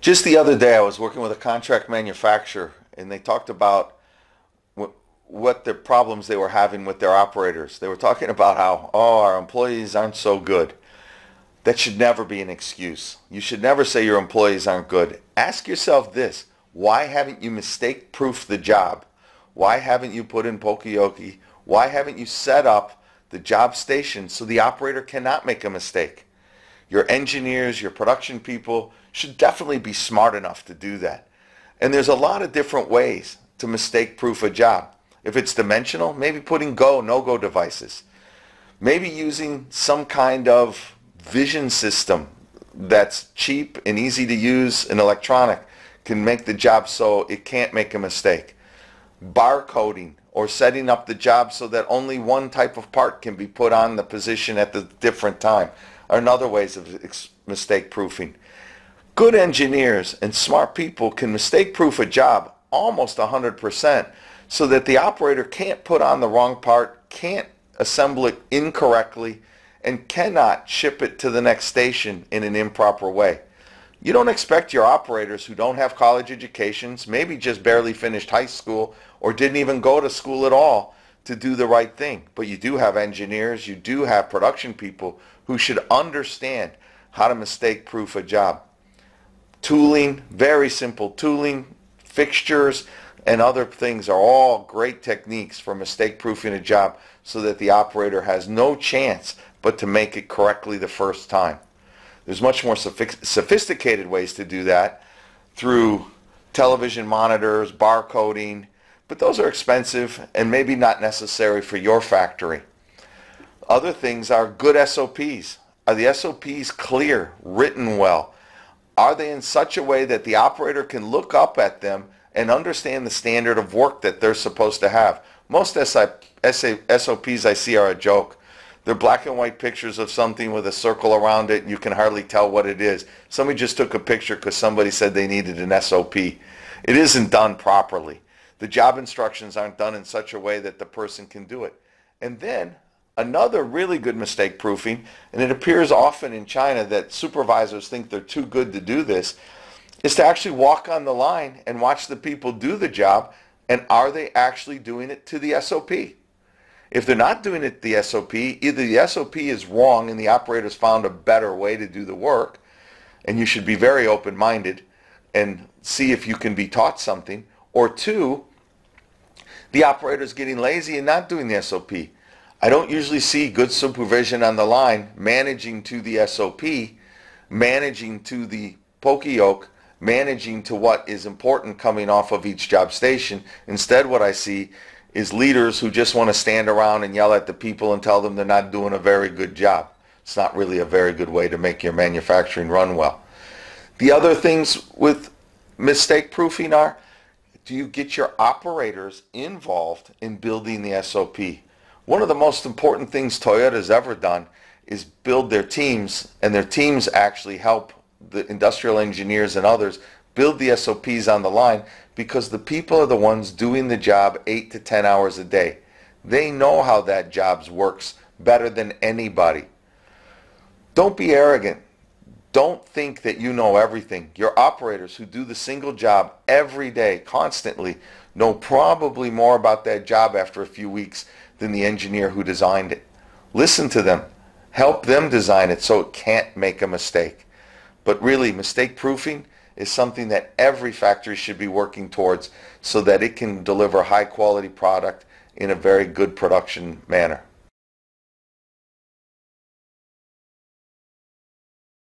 Just the other day, I was working with a contract manufacturer, and they talked about what the problems they were having with their operators. They were talking about how, oh, our employees aren't so good. That should never be an excuse. You should never say your employees aren't good. Ask yourself this: why haven't you mistake-proofed the job? Why haven't you put in poka yoke? Why haven't you set up the job station so the operator cannot make a mistake? Your engineers, your production people should definitely be smart enough to do that. And there's a lot of different ways to mistake-proof a job. If it's dimensional, maybe putting go, no-go devices. Maybe using some kind of vision system that's cheap and easy to use and electronic can make the job so it can't make a mistake. Barcoding, or setting up the job so that only one type of part can be put on the position at the different time, are another ways of mistake proofing. Good engineers and smart people can mistake proof a job almost 100% so that the operator can't put on the wrong part, can't assemble it incorrectly, and cannot ship it to the next station in an improper way. You don't expect your operators who don't have college educations, maybe just barely finished high school or didn't even go to school at all, to do the right thing. But you do have engineers, you do have production people who should understand how to mistake-proof a job. Tooling, very simple tooling, fixtures, and other things are all great techniques for mistake-proofing a job so that the operator has no chance but to make it correctly the first time. There's much more sophisticated ways to do that through television monitors, barcoding, but those are expensive and maybe not necessary for your factory. Other things are good SOPs. Are the SOPs clear, written well? Are they in such a way that the operator can look up at them and understand the standard of work that they're supposed to have? Most SOPs I see are a joke. They're black and white pictures of something with a circle around it, and you can hardly tell what it is. Somebody just took a picture because somebody said they needed an SOP. It isn't done properly. The job instructions aren't done in such a way that the person can do it. And then another really good mistake proofing, and it appears often in China that supervisors think they're too good to do this, is to actually walk on the line and watch the people do the job, and are they actually doing it to the SOP? If they're not doing it to the SOP, either the SOP is wrong and the operator's found a better way to do the work, and you should be very open-minded and see if you can be taught something, or two, the operator's getting lazy and not doing the SOP. I don't usually see good supervision on the line managing to the SOP, managing to the poka yoke, managing to what is important coming off of each job station. Instead, what I see is leaders who just want to stand around and yell at the people and tell them they're not doing a very good job. It's not really a very good way to make your manufacturing run well. The other things with mistake proofing are, do you get your operators involved in building the SOP? One of the most important things Toyota's ever done is build their teams, and their teams actually help the industrial engineers and others build the SOPs on the line, because the people are the ones doing the job 8 to 10 hours a day. They know how that job works better than anybody. Don't be arrogant. Don't think that you know everything. Your operators who do the single job every day, constantly, know probably more about that job after a few weeks than the engineer who designed it. Listen to them. Help them design it so it can't make a mistake. But really, mistake proofing is something that every factory should be working towards so that it can deliver high quality product in a very good production manner.